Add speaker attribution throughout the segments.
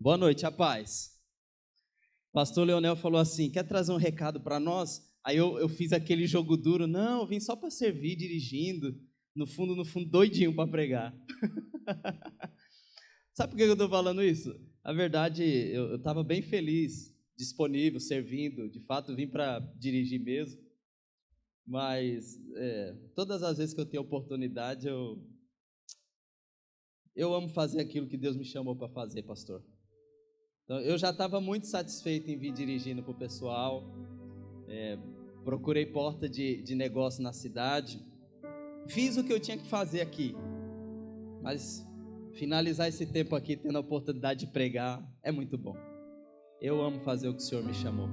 Speaker 1: Boa noite, a paz. Pastor Leonel falou assim, quer trazer um recado para nós? Aí eu fiz aquele jogo duro, não, eu vim só para servir, dirigindo, no fundo, doidinho para pregar. Sabe por que eu estou falando isso? Na verdade, eu estava bem feliz, disponível, servindo, de fato vim para dirigir mesmo, mas todas as vezes que eu tenho oportunidade, eu amo fazer aquilo que Deus me chamou para fazer, pastor. Então, eu já estava muito satisfeito em vir dirigindo para o pessoal, procurei porta de negócio na cidade, fiz o que eu tinha que fazer aqui, mas finalizar esse tempo aqui tendo a oportunidade de pregar é muito bom. Eu amo fazer o que o Senhor me chamou.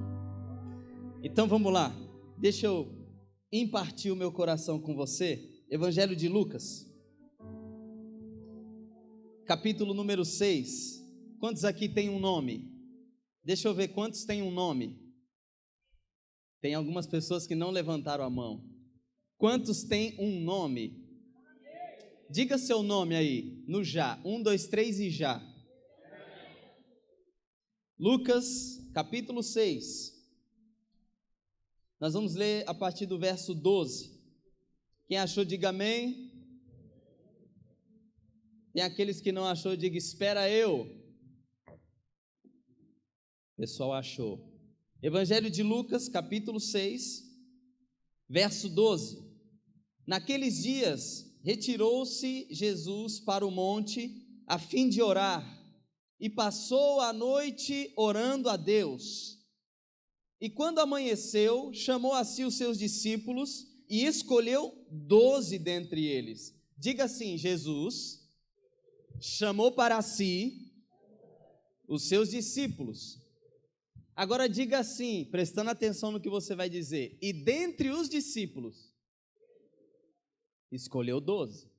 Speaker 1: Então vamos lá, deixa eu impartir o meu coração com você. Evangelho de Lucas, capítulo número 6. Quantos aqui tem um nome? Deixa eu ver quantos tem um nome. Tem algumas pessoas que não levantaram a mão. Quantos tem um nome? Diga seu nome aí, no já. 1, 2, 3 e já. Lucas, capítulo 6. Nós vamos ler a partir do verso 12. Quem achou, diga amém. Tem aqueles que não achou, diga espera eu. O pessoal achou. Evangelho de Lucas, capítulo 6, verso 12. Naqueles dias, retirou-se Jesus para o monte a fim de orar, e passou a noite orando a Deus. E quando amanheceu, chamou a si os seus discípulos e escolheu 12 dentre eles. Diga assim: Jesus chamou para si os seus discípulos. Agora diga assim, prestando atenção no que você vai dizer: e dentre os discípulos, escolheu 12.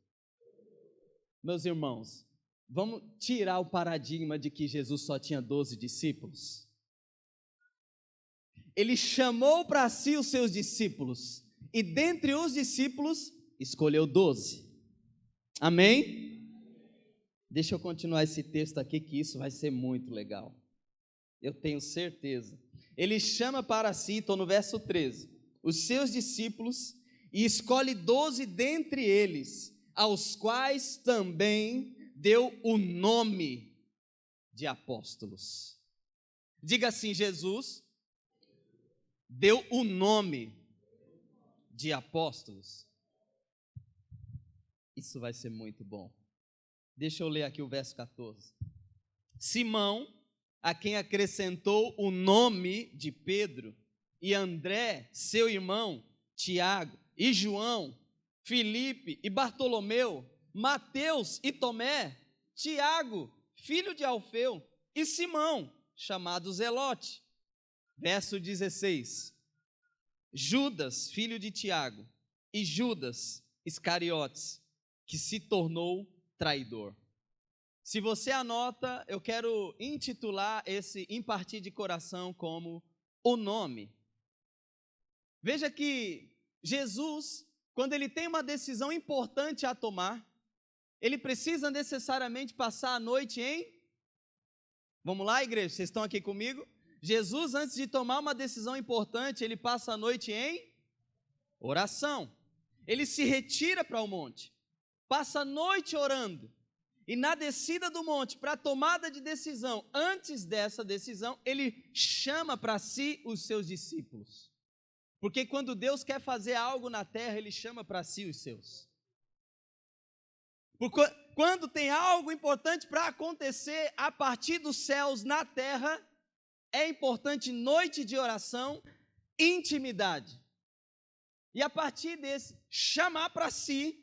Speaker 1: Meus irmãos, vamos tirar o paradigma de que Jesus só tinha 12 discípulos. Ele chamou para si os seus discípulos, e dentre os discípulos, escolheu 12. Amém? Deixa eu continuar esse texto aqui, que isso vai ser muito legal. Eu tenho certeza. Ele chama para si, estou no verso 13, os seus discípulos, e escolhe 12 dentre eles, aos quais também deu o nome de apóstolos. Diga assim: Jesus deu o nome de apóstolos. Isso vai ser muito bom. Deixa eu ler aqui o verso 14. Simão, a quem acrescentou o nome de Pedro, e André, seu irmão, Tiago, e João, Filipe e Bartolomeu, Mateus e Tomé, Tiago, filho de Alfeu, e Simão, chamado Zelote. Verso 16. Judas, filho de Tiago, e Judas Iscariotes, que se tornou traidor. Se você anota, eu quero intitular esse impartir de coração como o nome. Veja que Jesus, quando ele tem uma decisão importante a tomar, ele precisa necessariamente passar a noite em... Vamos lá, igreja, vocês estão aqui comigo? Jesus, antes de tomar uma decisão importante, ele passa a noite em oração. Ele se retira para o monte, passa a noite orando. E na descida do monte, para a tomada de decisão, antes dessa decisão, ele chama para si os seus discípulos. Porque quando Deus quer fazer algo na terra, ele chama para si os seus. Porque quando tem algo importante para acontecer a partir dos céus na terra, é importante noite de oração, intimidade. E a partir desse chamar para si,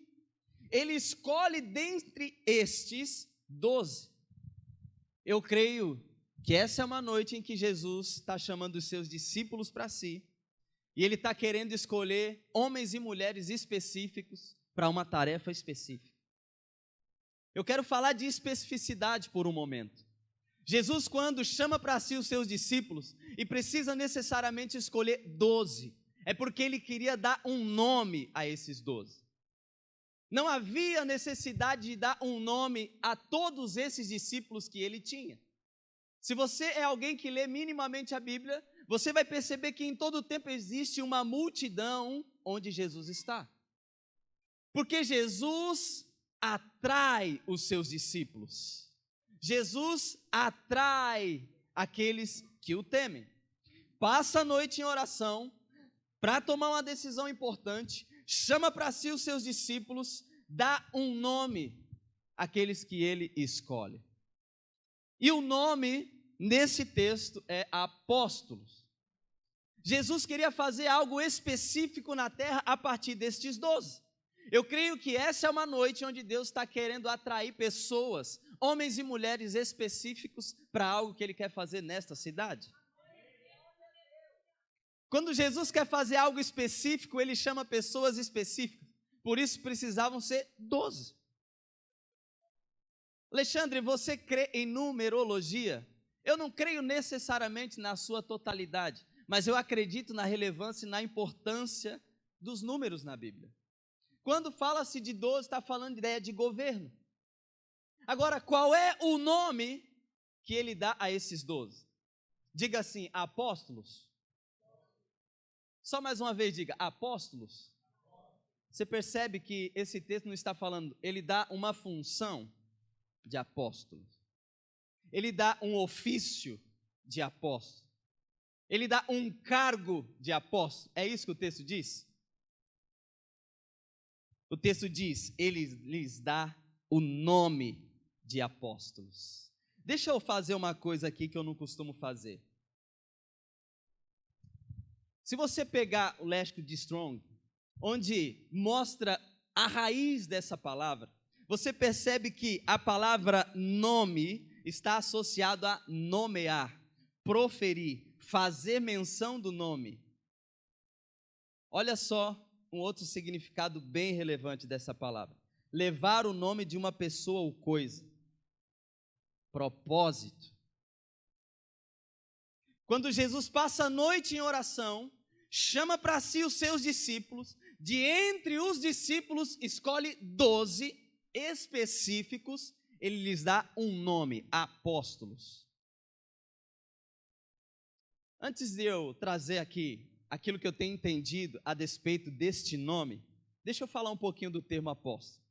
Speaker 1: ele escolhe dentre estes 12. Eu creio que essa é uma noite em que Jesus está chamando os seus discípulos para si, e ele está querendo escolher homens e mulheres específicos para uma tarefa específica. Eu quero falar de especificidade por um momento. Jesus, quando chama para si os seus discípulos, e precisa necessariamente escolher 12, é porque ele queria dar um nome a esses 12. Não havia necessidade de dar um nome a todos esses discípulos que ele tinha. Se você é alguém que lê minimamente a Bíblia, você vai perceber que em todo tempo existe uma multidão onde Jesus está. Porque Jesus atrai os seus discípulos. Jesus atrai aqueles que o temem. Passa a noite em oração para tomar uma decisão importante, chama para si os seus discípulos, dá um nome àqueles que ele escolhe. E o nome nesse texto é apóstolos. Jesus queria fazer algo específico na terra a partir destes 12. Eu creio que essa é uma noite onde Deus está querendo atrair pessoas, homens e mulheres específicos para algo que Ele quer fazer nesta cidade. Quando Jesus quer fazer algo específico, Ele chama pessoas específicas. Por isso precisavam ser 12. Alexandre, você crê em numerologia? Eu não creio necessariamente na sua totalidade, mas eu acredito na relevância e na importância dos números na Bíblia. Quando fala-se de 12, está falando de ideia de governo. Agora, qual é o nome que ele dá a esses 12? Diga assim, apóstolos. Só mais uma vez diga, apóstolos. Você percebe que esse texto não está falando, ele dá uma função de apóstolo. Ele dá um ofício de apóstolo. Ele dá um cargo de apóstolo. É isso que o texto diz? O texto diz, ele lhes dá o nome de apóstolos. Deixa eu fazer uma coisa aqui que eu não costumo fazer. Se você pegar o léxico de Strong, onde mostra a raiz dessa palavra, você percebe que a palavra nome está associado a nomear, proferir, fazer menção do nome. Olha só um outro significado bem relevante dessa palavra. Levar o nome de uma pessoa ou coisa. Propósito. Quando Jesus passa a noite em oração, chama para si os seus discípulos, de entre os discípulos escolhe 12 específicos, ele lhes dá um nome, apóstolos. Antes de eu trazer aqui aquilo que eu tenho entendido a despeito deste nome, deixa eu falar um pouquinho do termo apóstolo.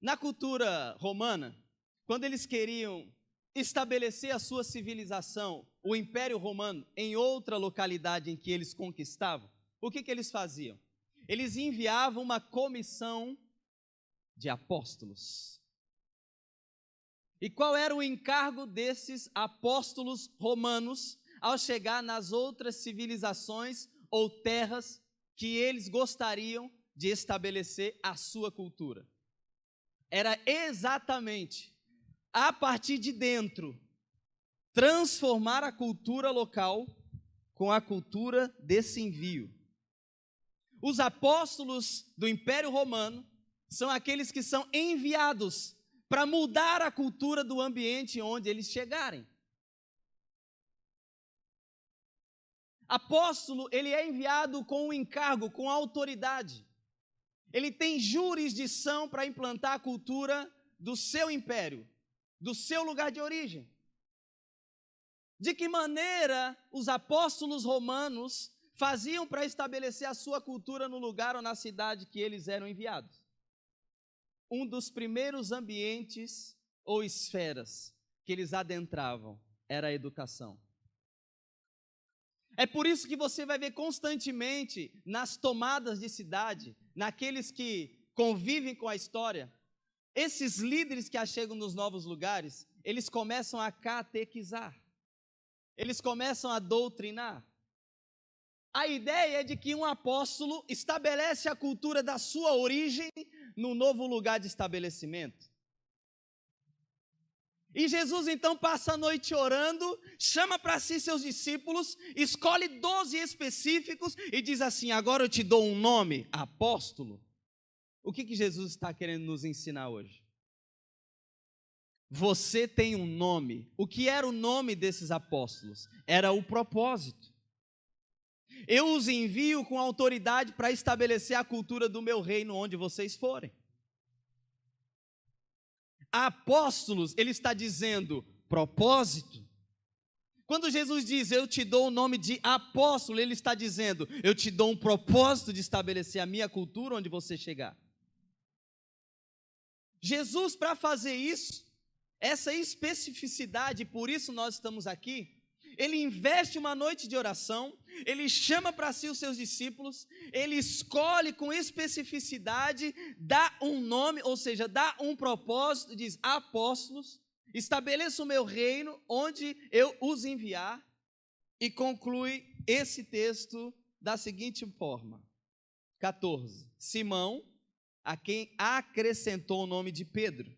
Speaker 1: Na cultura romana, quando eles queriam estabelecer a sua civilização, o Império Romano, em outra localidade em que eles conquistavam, o que eles faziam? Eles enviavam uma comissão de apóstolos. E qual era o encargo desses apóstolos romanos ao chegar nas outras civilizações ou terras que eles gostariam de estabelecer a sua cultura? Era exatamente a partir de dentro transformar a cultura local com a cultura desse envio. Os apóstolos do Império Romano são aqueles que são enviados para mudar a cultura do ambiente onde eles chegarem. Apóstolo, ele é enviado com um encargo, com autoridade. Ele tem jurisdição para implantar a cultura do seu império, do seu lugar de origem. De que maneira os apóstolos romanos faziam para estabelecer a sua cultura no lugar ou na cidade que eles eram enviados? Um dos primeiros ambientes ou esferas que eles adentravam era a educação. É por isso que você vai ver constantemente nas tomadas de cidade, naqueles que convivem com a história, esses líderes que chegam nos novos lugares, eles começam a catequizar, eles começam a doutrinar. A ideia é de que um apóstolo estabelece a cultura da sua origem no novo lugar de estabelecimento. E Jesus então passa a noite orando, chama para si seus discípulos, escolhe 12 específicos e diz assim, agora eu te dou um nome, apóstolo. O que Jesus está querendo nos ensinar hoje? Você tem um nome. O que era o nome desses apóstolos? Era o propósito. Eu os envio com autoridade para estabelecer a cultura do meu reino onde vocês forem. Apóstolos, ele está dizendo propósito, Quando Jesus diz, eu te dou o nome de apóstolo, ele está dizendo, eu te dou um propósito de estabelecer a minha cultura onde você chegar. Jesus, para fazer isso, essa especificidade, por isso nós estamos aqui, ele investe uma noite de oração, ele chama para si os seus discípulos, ele escolhe com especificidade, dá um nome, ou seja, dá um propósito, diz apóstolos, estabeleça o meu reino onde eu os enviar, e conclui esse texto da seguinte forma, 14, Simão, a quem acrescentou o nome de Pedro,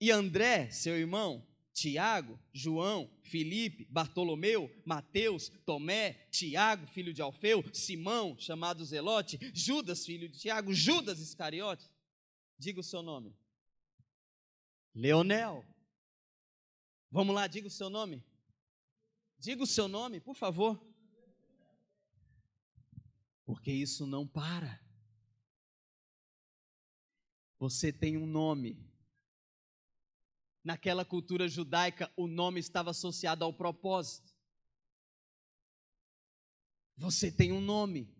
Speaker 1: e André, seu irmão, Tiago, João, Filipe, Bartolomeu, Mateus, Tomé, Tiago, filho de Alfeu, Simão, chamado Zelote, Judas, filho de Tiago, Judas Iscariote. Diga o seu nome. Leonel. Vamos lá, diga o seu nome. Diga o seu nome, por favor. Porque isso não para. Você tem um nome. Naquela cultura judaica, o nome estava associado ao propósito. Você tem um nome.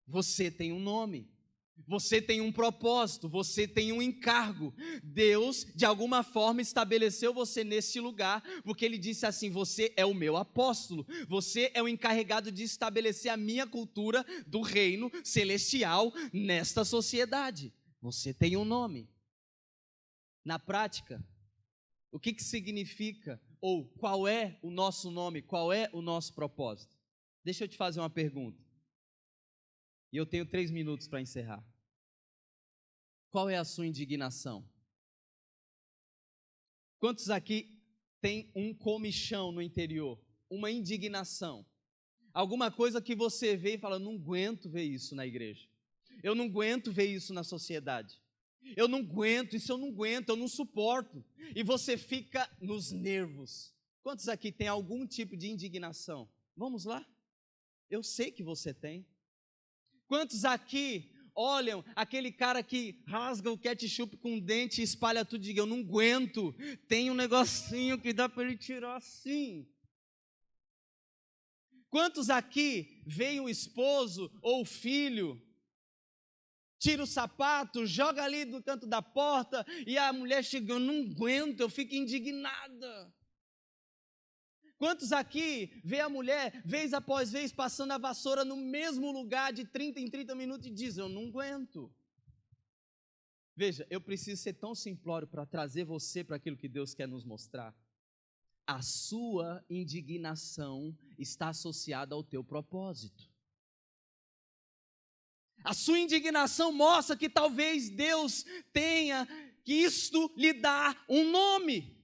Speaker 1: Você tem um nome. Você tem um propósito, você tem um encargo. Deus, de alguma forma, estabeleceu você nesse lugar, porque Ele disse assim, você é o meu apóstolo, você é o encarregado de estabelecer a minha cultura do reino celestial nesta sociedade. Você tem um nome. Na prática, o que significa, ou qual é o nosso nome, qual é o nosso propósito? Deixa eu te fazer uma pergunta. E eu tenho 3 minutos para encerrar. Qual é a sua indignação? Quantos aqui tem um comichão no interior? Uma indignação? Alguma coisa que você vê e fala, não aguento ver isso na igreja. Eu não aguento ver isso na sociedade. Eu não aguento, isso eu não aguento, eu não suporto. E você fica nos nervos. Quantos aqui tem algum tipo de indignação? Vamos lá? Eu sei que você tem. Quantos aqui olham aquele cara que rasga o ketchup com o dente e espalha tudo e diga, eu não aguento, tem um negocinho que dá para ele tirar assim. Quantos aqui veem o esposo ou o filho, tira o sapato, joga ali do canto da porta e a mulher chega, eu não aguento, eu fico indignada. Quantos aqui vê a mulher, vez após vez, passando a vassoura no mesmo lugar de 30 em 30 minutos e diz, eu não aguento. Veja, eu preciso ser tão simplório para trazer você para aquilo que Deus quer nos mostrar. A sua indignação está associada ao teu propósito. A sua indignação mostra que talvez Deus tenha que isto lhe dar um nome.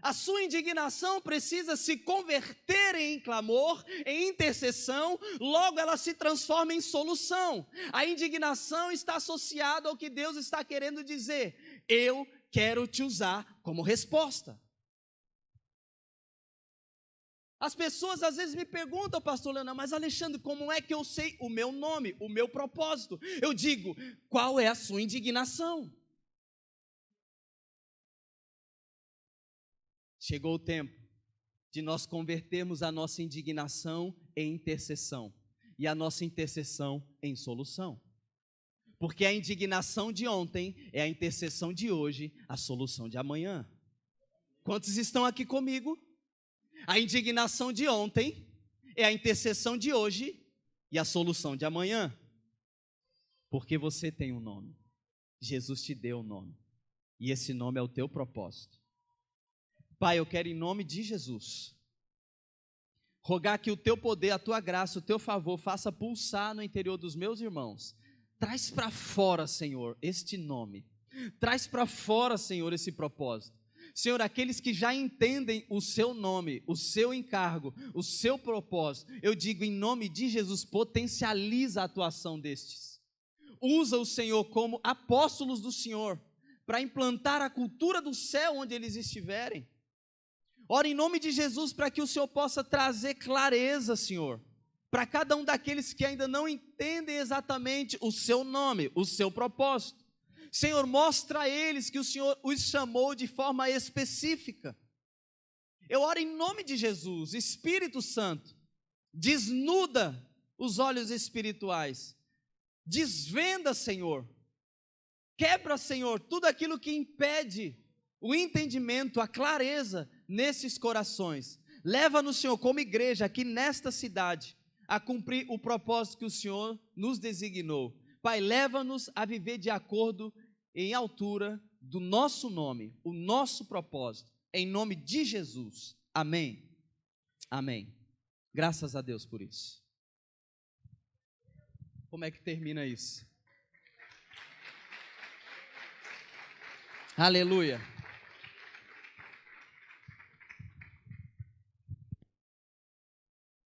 Speaker 1: A sua indignação precisa se converter em clamor, em intercessão, logo ela se transforma em solução. A indignação está associada ao que Deus está querendo dizer. Eu quero te usar como resposta. As pessoas às vezes me perguntam, pastor Leonardo, mas Alexandre, como é que eu sei o meu nome, o meu propósito? Eu digo, qual é a sua indignação? Chegou o tempo de nós convertermos a nossa indignação em intercessão e a nossa intercessão em solução. Porque a indignação de ontem é a intercessão de hoje, a solução de amanhã. Quantos estão aqui comigo? A indignação de ontem é a intercessão de hoje e a solução de amanhã. Porque você tem um nome. Jesus te deu um nome. E esse nome é o teu propósito. Pai, eu quero em nome de Jesus rogar que o teu poder, a tua graça, o teu favor faça pulsar no interior dos meus irmãos. Traz para fora, Senhor, este nome. Traz para fora, Senhor, esse propósito. Senhor, aqueles que já entendem o seu nome, o seu encargo, o seu propósito, eu digo em nome de Jesus, potencializa a atuação destes. Usa o Senhor como apóstolos do Senhor, para implantar a cultura do céu onde eles estiverem. Ora em nome de Jesus para que o Senhor possa trazer clareza, Senhor, para cada um daqueles que ainda não entendem exatamente o seu nome, o seu propósito. Senhor, mostra a eles que o Senhor os chamou de forma específica. Eu oro em nome de Jesus, Espírito Santo, desnuda os olhos espirituais, desvenda, Senhor, quebra, Senhor, tudo aquilo que impede o entendimento, a clareza nesses corações. Leva-nos, Senhor, como igreja aqui nesta cidade, a cumprir o propósito que o Senhor nos designou. Pai, leva-nos a viver de acordo, em altura do nosso nome, o nosso propósito, em nome de Jesus. Amém. Amém. Graças a Deus por isso. Como é que termina isso? Aleluia.